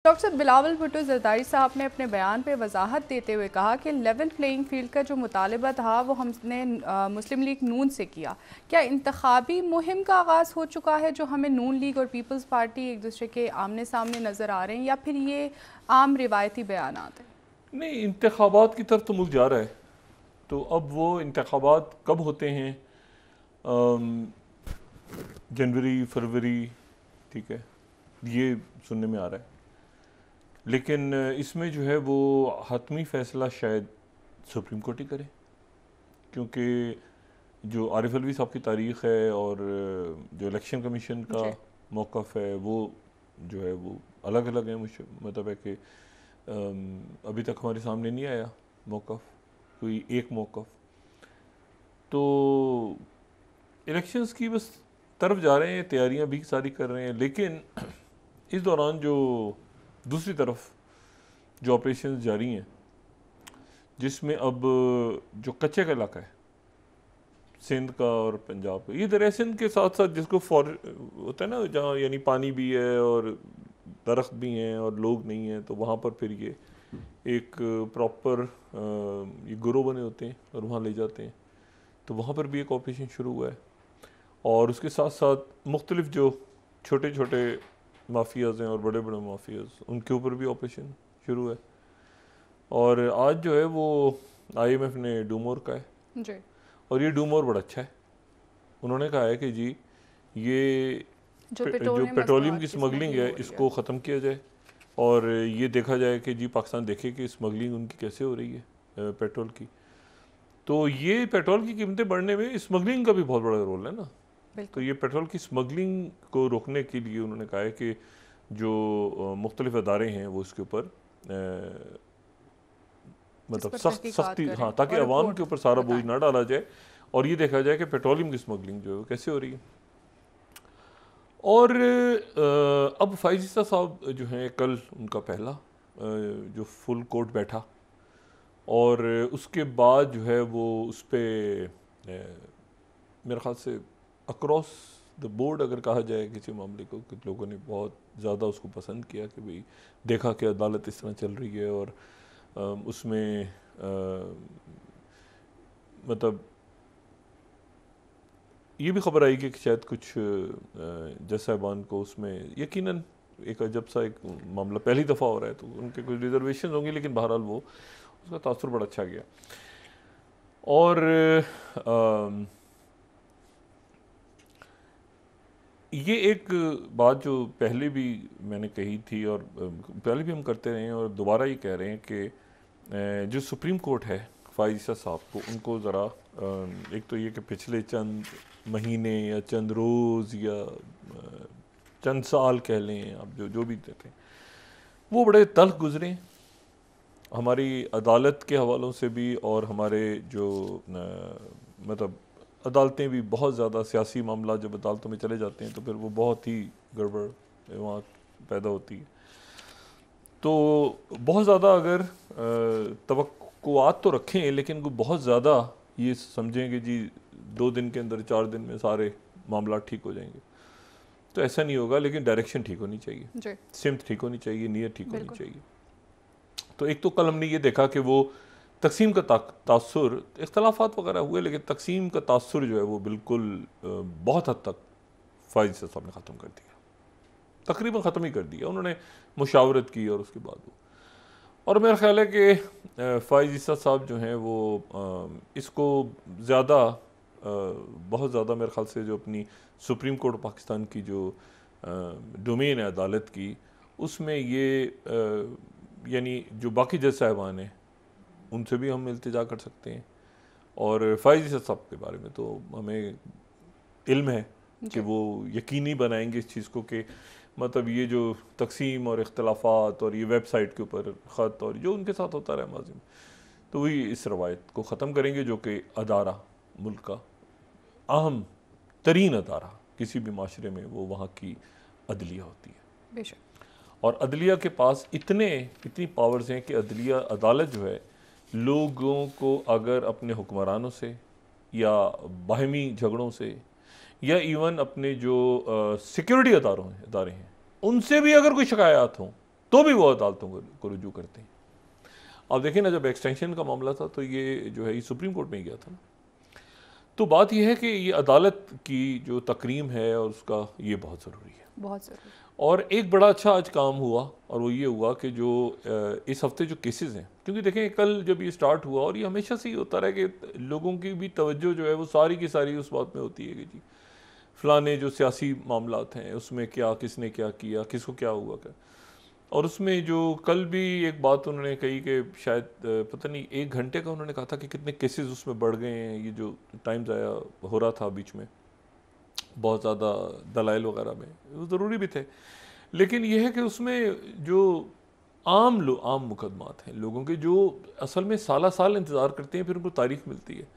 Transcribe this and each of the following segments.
Doctor Bilawal Bhutto Zardari साहब ने अपने बयान पे वजाहत देते हुए कहा कि लेवल प्लेइंग फील्ड का जो मुतालबा था वो हमने मुस्लिम लीग नून से किया। क्या इंतखाबी मुहिम का आगाज़ हो चुका है जो हमें नून लीग और पीपल्स पार्टी एक दूसरे के आमने सामने नज़र आ रहे हैं, या फिर ये आम रिवायती बयानात हैं? नहीं, इंतखाबात की तरफ तो मुल्क जा रहा है। तो अब वो इंतखाबात कब होते हैं? जनवरी, फरवरी, ठीक है, ये सुनने में आ रहा है। लेकिन इसमें जो है वो हतमी फ़ैसला शायद सुप्रीम कोर्ट ही करे, क्योंकि जो आरिफ अलवी साहब की तारीख़ है और जो इलेक्शन कमीशन का जी। मौक़िफ़ है वो जो है वो अलग अलग है। मुझे मतलब है कि अभी तक हमारे सामने नहीं आया मौक़िफ़, कोई एक मौक़िफ़। तो इलेक्शंस की बस तरफ जा रहे हैं, तैयारियां भी सारी कर रहे हैं। लेकिन इस दौरान जो दूसरी तरफ जो ऑपरेशन जारी हैं, जिसमें अब जो कच्चे का इलाका है सिंध का और पंजाब का, ये दरिया सिंध के साथ साथ जिसको होता है ना, जहाँ यानी पानी भी है और दरख्त भी हैं और लोग नहीं हैं, तो वहाँ पर फिर ये एक प्रॉपर ये गुरो बने होते हैं और वहाँ ले जाते हैं। तो वहाँ पर भी एक ऑपरेशन शुरू हुआ है, और उसके साथ साथ मुख्तलिफ जो छोटे छोटे माफियाज़ हैं और बड़े बड़े माफियाज़, उनके ऊपर भी ऑपरेशन शुरू है। और आज जो है वो IMF ने डूमोर का है, जी। और ये डूमोर बड़ा अच्छा है। उन्होंने कहा है कि जी ये जो जो पेट्रोलियम पेट्रोलियम मसनूआत की की स्मगलिंग स्मगलिंग है हो रही है। इसको ख़त्म किया जाए, और ये देखा जाए कि जी पाकिस्तान देखे कि स्मगलिंग उनकी कैसे हो रही है पेट्रोल की। तो ये पेट्रोल की कीमतें बढ़ने में स्मगलिंग का भी बहुत बड़ा रोल है ना। तो बिल्कुल। ये पेट्रोल की स्मगलिंग को रोकने के लिए उन्होंने कहा है कि जो मुख्तलिफ अदारे हैं वो इसके ऊपर इस मतलब पर सख्त तहकीकात सख्ती, हाँ, करें ताकि और अवाम रिपोर्ट के ऊपर सारा बोझ बताएं। ना डाला जाए, और ये देखा जाए कि पेट्रोलियम की स्मगलिंग जो है वो कैसे हो रही है। और अब फाइज़ साहब जो हैं, कल उनका पहला जो फुल कोर्ट बैठा, और उसके बाद जो है वो उस पर मेरे ख्याल से अक्रॉस द बोर्ड अगर कहा जाए किसी मामले को, कुछ लोगों ने बहुत ज़्यादा उसको पसंद किया कि भाई देखा कि अदालत इस तरह चल रही है। और उसमें मतलब ये भी खबर आई कि शायद कुछ जज साहिबान को उसमें यकीनन एक अजब सा एक मामला पहली दफ़ा हो रहा है, तो उनके कुछ रिजर्वेशन होंगे, लेकिन बहरहाल वो उसका तासुर बड़ा अच्छा गया। और ये एक बात जो पहले भी मैंने कही थी और पहले भी हम करते रहे हैं और दोबारा ये कह रहे हैं कि जो सुप्रीम कोर्ट है फाइज़ साहब को, उनको ज़रा एक तो ये कि पिछले चंद महीने या चंद रोज़ या चंद साल कह लें आप, जो जो भी देते हैं, वो बड़े तल्ख गुजरे हमारी अदालत के हवालों से भी, और हमारे जो मतलब अदालतें भी बहुत ज़्यादा सियासी मामला जब अदालतों में चले जाते हैं तो फिर वो बहुत ही गड़बड़ वहाँ पैदा होती है। तो बहुत ज़्यादा अगर तवक्कुआत तो रखें, लेकिन वो बहुत ज़्यादा ये समझें कि जी 2 दिन के अंदर 4 दिन में सारे मामला ठीक हो जाएंगे, तो ऐसा नहीं होगा। लेकिन डायरेक्शन ठीक होनी चाहिए, जी। सिमत ठीक होनी चाहिए, नीयत ठीक होनी बिल्कुल। चाहिए। तो एक तो कल हमने ये देखा कि वो तकसीम का तासुर, इख्तलाफात वगैरह हुए, लेकिन तकसीम का तासुर जो है वो बिल्कुल बहुत हद तक फाइज साहब ने ख़त्म कर दिया, तकरीबन ख़त्म ही कर दिया। उन्होंने मुशावरत की और उसके बाद वो, और मेरा ख्याल है कि फाइज साहब जो हैं वो इसको ज़्यादा बहुत ज़्यादा मेरे ख्याल से जो अपनी सुप्रीम कोर्ट पाकिस्तान की जो डोमेन है अदालत की, उसमें ये यानी जो बाकी जज साहिबान हैं उनसे भी हम इल्तिजा कर सकते हैं। और फाइज़ साहब के बारे में तो हमें इल्म है कि जी। वो यकीनी बनाएंगे इस चीज़ को कि मतलब ये जो तकसीम और इख्तलाफात और ये वेबसाइट के ऊपर ख़त और जो उनके साथ होता रहा माजी में, तो वही इस रवायत को ख़त्म करेंगे, जो कि अदारा मुल्क का अहम तरीन अदारा किसी भी माशरे में वो वहाँ की अदलिया होती है। बेशक। और अदलिया के पास इतनी पावर्स हैं कि अदलिया अदालत जो है, लोगों को अगर अपने हुक्मरानों से या बाहमी झगड़ों से या इवन अपने जो सिक्योरिटी अदारे हैं उनसे भी अगर कोई शिकायत हो, तो भी वो अदालतों को रुजू करते हैं। अब देखिए ना, जब एक्सटेंशन का मामला था तो ये जो है ये सुप्रीम कोर्ट में ही गया था ना। तो बात यह है कि ये अदालत की जो तकरीम है और उसका ये बहुत ज़रूरी है, बहुत ज़रूरी। और एक बड़ा अच्छा आज काम हुआ, और वो ये हुआ कि जो इस हफ्ते जो केसेस हैं, क्योंकि देखें कल जब ये स्टार्ट हुआ, और ये हमेशा से ही होता रहा कि लोगों की भी तवज्जो जो है वो सारी की सारी उस बात में होती है कि जी फलाने जो सियासी मामलात हैं उसमें क्या, किसने क्या किया, किसको क्या हुआ क्या। और उसमें जो कल भी एक बात उन्होंने कही कि शायद पता नहीं 1 घंटे का उन्होंने कहा था कि कितने केसेस उसमें बढ़ गए हैं, ये जो टाइम ज़ाया हो रहा था बीच में बहुत ज़्यादा दलाइल वगैरह में, वो ज़रूरी भी थे। लेकिन यह है कि उसमें जो आम मुकदमात हैं लोगों के, जो असल में साला साल इंतज़ार करते हैं, फिर उनको तारीख मिलती है,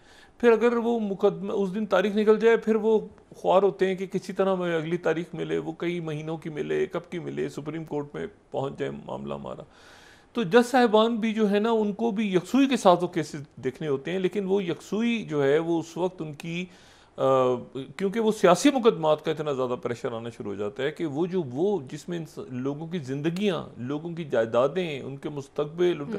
फिर अगर वो मुकदमा उस दिन तारीख निकल जाए, फिर वो ख्वार होते हैं कि किसी तरह में अगली तारीख मिले, वो कई महीनों की मिले, कब की मिले, सुप्रीम कोर्ट में पहुंच जाए मामला हमारा। तो जज साहिबान भी जो है ना, उनको भी यकसुई के साथ वो केसेस देखने होते हैं, लेकिन वो यकसुई जो है वो उस वक्त उनकी क्योंकि वो सियासी मुकदमात का इतना ज़्यादा प्रेशर आना शुरू हो जाता है कि वो जिसमें लोगों की ज़िंदगियाँ, लोगों की जायदादें, उनके मुस्तकबिल, उनका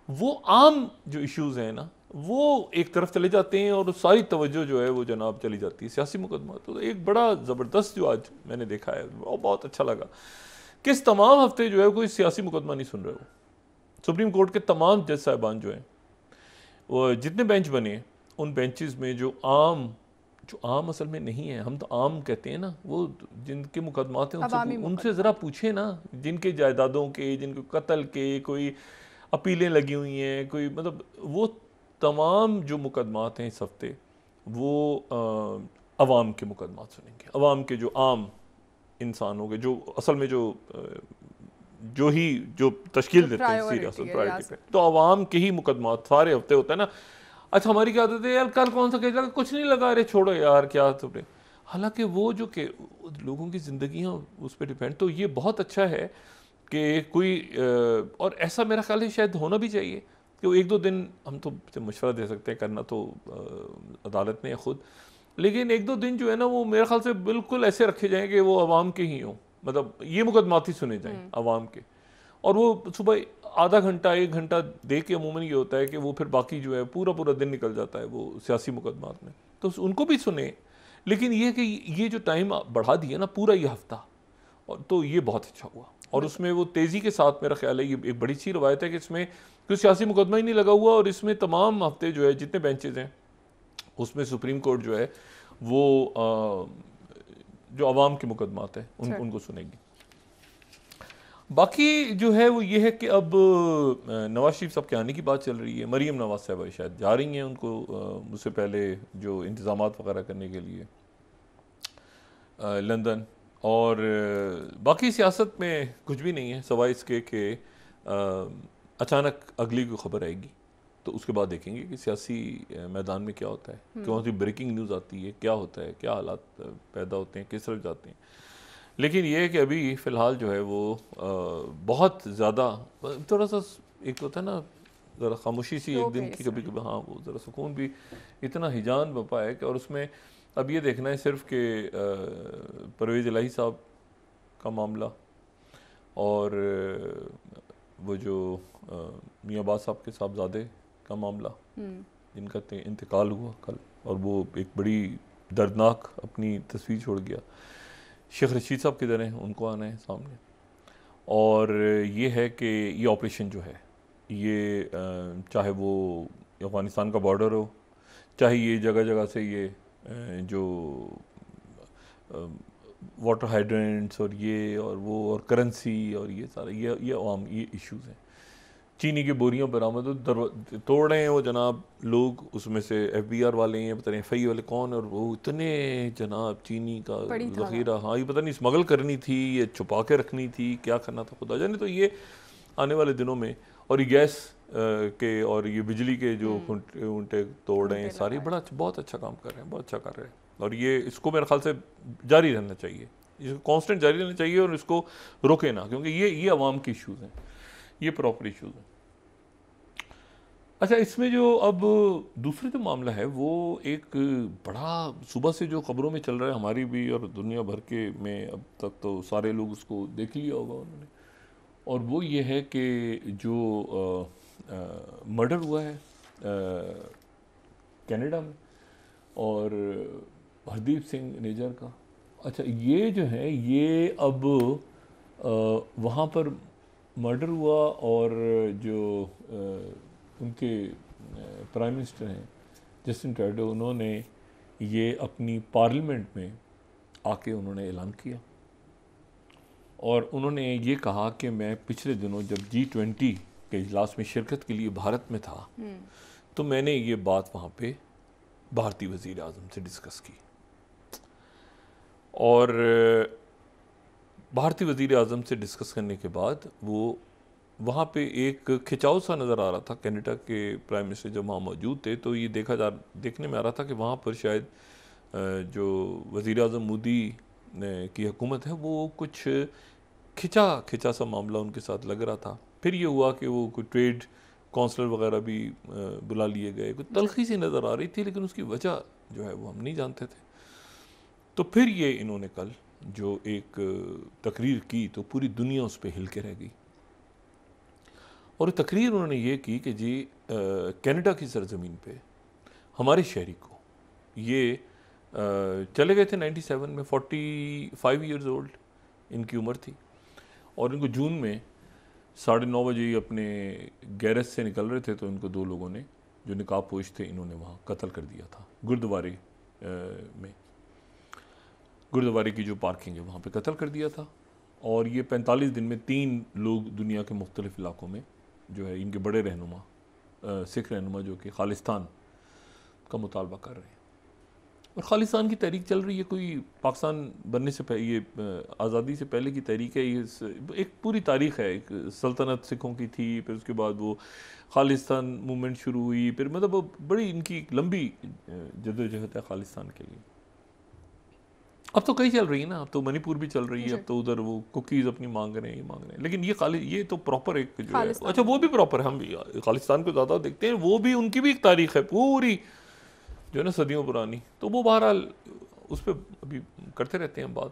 वो आम जो इश्यूज़ हैं ना, वो एक तरफ चले जाते हैं और सारी तवज्जो जो है वो जनाब चली जाती है सियासी मुकदमा। तो एक बड़ा ज़बरदस्त जो आज मैंने देखा है वो बहुत अच्छा लगा कि इस तमाम हफ्ते जो है कोई सियासी मुकदमा नहीं सुन रहे हो। सुप्रीम कोर्ट के तमाम जज साहिबान जो हैं, वो जितने बेंच बने हैं, उन बेंचेस में जो आम असल में नहीं है, हम तो आम कहते हैं ना, वो जिनके मुकदमात हैं उनसे ज़रा पूछे ना, जिनके जायदादों के, जिनके कत्ल के कोई अपीलें लगी हुई हैं, कोई मतलब वो तमाम जो मुकदमात हैं इस हफ्ते, वो अवाम के मुकदमात सुनेंगे, अवाम के जो आम इंसान हो गए, जो असल में जो तश्कील देते हैं सीरियस प्रायोरिटी पे, तो अवाम के ही मुकदमात सारे हफ्ते होता है ना। अच्छा हमारी क्या आदत है यार, कल कौन सा केस लगा, कुछ नहीं लगा, अरे छोड़ो यार क्या तुमने, हालांकि वो जो के लोगों की ज़िंदगियाँ उस पर डिपेंड। तो ये बहुत अच्छा है कि कोई और ऐसा मेरा ख्याल है शायद होना भी चाहिए कि वो 1-2 दिन हम तो मशवरा दे सकते हैं, करना तो अदालत ने खुद, लेकिन 1-2 दिन जो है ना वो मेरे ख्याल से बिल्कुल ऐसे रखे जाएँ कि वो अवाम के ही हों, मतलब ये मुकदमात ही सुने जाएँ अवाम के, और वो सुबह आधा घंटा 1 घंटा दे के अमूमन ये होता है कि वो फिर बाकी जो है पूरा दिन निकल जाता है वो सियासी मुकदमात में, तो उनको भी सुने। लेकिन ये कि ये जो टाइम बढ़ा दिया ना पूरा ये हफ्ता, और तो ये बहुत अच्छा हुआ, और उसमें वो तेज़ी के साथ मेरा ख्याल है ये एक बड़ी सी रवायत है कि इसमें कोई सियासी मुकदमा ही नहीं लगा हुआ, और इसमें तमाम हफ्ते जो है जितने बेंचेज हैं उसमें सुप्रीम कोर्ट जो है वो जो अवाम के मुकदमात हैं उनको सुनेगी। बाकी जो है वो ये है कि अब नवाज शरीफ साहब के आने की बात चल रही है, मरीम नवाज साहब शायद जा रही हैं उनको मुझसे पहले जो इंतज़ामात वगैरह करने के लिए लंदन, और बाकी सियासत में कुछ भी नहीं है सवाए इसके कि अचानक अगली कोई खबर आएगी तो उसके बाद देखेंगे कि सियासी मैदान में क्या होता है, कौन सी ब्रेकिंग न्यूज़ आती है, क्या होता है, क्या हालात पैदा होते हैं, किस तरफ जाते हैं। लेकिन ये है कि अभी फ़िलहाल जो है वो बहुत ज़्यादा थोड़ा सा एक होता है ना ज़रा खामोशी सी एक दिन की कभी कभी, हाँ वो ज़रा सुकून भी इतना हिजान बपा है कि, और उसमें अब ये देखना है सिर्फ कि परवेज़ इलाही साहब का मामला और वो जो मियाँ अब्बास साहब के साहबजादे का मामला जिनका इंतकाल हुआ कल, और वो एक बड़ी दर्दनाक अपनी तस्वीर छोड़ गया। शेख रशीद साहब किधर हैं, उनको आना है सामने। और ये है कि ये ऑपरेशन जो है ये चाहे वो अफ़गानिस्तान का बॉर्डर हो, चाहे ये जगह जगह से ये जो वाटर हाइड्रेंट्स और ये और वो और करेंसी और ये सारा ये आवाम ये इश्यूज़ हैं। चीनी की बोरियां बरामद तोड़ रहे हैं वो जनाब लोग, उसमें से FBI वाले हैं, पता नहीं FI वाले कौन, और वो इतने जनाब चीनी का ज़ख़ीरा, हाँ ये पता नहीं स्मगल करनी थी, ये छुपा के रखनी थी, क्या करना था खुदा जाने। तो ये आने वाले दिनों में, और ये गैस के और ये बिजली के जो उनटे तोड़ रहे हैं सारी, बड़ा बहुत अच्छा काम कर रहे हैं, बहुत अच्छा कर रहे हैं, और ये इसको मेरे ख्याल से जारी रहना चाहिए, इसको कांस्टेंट जारी रहना चाहिए, और इसको रोके ना, क्योंकि ये आवाम के इश्यूज़ हैं, ये प्रॉपर इश्यूज़ हैं। अच्छा इसमें जो अब दूसरा जो मामला है वो एक बड़ा सुबह से जो खबरों में चल रहा है हमारी भी और दुनिया भर के में, अब तक तो सारे लोग उसको देख लिया होगा उन्होंने, और वो ये है कि जो मर्डर हुआ है कनाडा में और हरदीप सिंह नेजर का, अच्छा ये जो है ये अब वहाँ पर मर्डर हुआ और जो उनके प्राइम मिनिस्टर हैं जस्टिन ट्रूडो, उन्होंने ये अपनी पार्लियामेंट में आके उन्होंने ऐलान किया और उन्होंने ये कहा कि मैं पिछले दिनों जब G20 के इजलास में शिरकत के लिए भारत में था तो मैंने ये बात वहाँ पे भारतीय वज़ीर आज़म से डिस्कस की और भारतीय वज़ीर आज़म से डिस्कस करने के बाद वो वहाँ पे एक खिंचाव सा नज़र आ रहा था। कनाडा के प्राइम मिनिस्टर जब वहाँ मौजूद थे तो ये देखने में आ रहा था कि वहाँ पर शायद जो वज़ीर आज़म मोदी की हुकूमत है वो कुछ खिंचा सा मामला उनके साथ लग रहा था। फिर ये हुआ कि वो कोई ट्रेड काउंसलर वगैरह भी बुला लिए गए, कुछ तलखी सी नज़र आ रही थी लेकिन उसकी वजह जो है वो हम नहीं जानते थे। तो फिर ये इन्होंने कल जो एक तकरीर की तो पूरी दुनिया उस पर हिल के रह गई और तकरीर उन्होंने ये की कि जी कनाडा की सरजमीन पे हमारे शहरी को ये चले गए थे 97 में, 45 ईयर्स ओल्ड इनकी उम्र थी और इनको जून में 9:30 बजे ही अपने गैरेज से निकल रहे थे तो इनको दो लोगों ने जो निकाबपोश थे इन्होंने वहाँ कत्ल कर दिया था गुरुद्वारे में, गुरुद्वारे की जो पार्किंग है वहाँ पे कत्ल कर दिया था। और ये 45 दिन में 3 लोग दुनिया के मुख्तलिफ इलाकों में जो है इनके बड़े रहनुमा सिख रहनुमा जो कि खालिस्तान का मुतालबा कर रहे हैं और खालिस्तान की तहरीक चल रही है। कोई पाकिस्तान बनने से पहले, ये आज़ादी से पहले की तहरीक है, ये एक पूरी तारीख़ है। एक सल्तनत सिखों की थी, फिर उसके बाद वो खालिस्तान मूवमेंट शुरू हुई, फिर मतलब बड़ी इनकी लंबी जदोजहद है खालिस्तान के लिए। अब तो कई चल रही है ना, अब तो मणिपुर भी चल रही है, अब तो उधर वो कुकीज़ अपनी मांग रहे हैं, लेकिन ये तो प्रॉपर एक जो है, अच्छा वो भी प्रॉपर, हम भी खालिस्तान को ज़्यादा देखते हैं, वो भी उनकी भी एक तारीख़ है पूरी जो है ना सदियों पुरानी। तो वो बहरहाल उस पर अभी करते रहते हैं बात।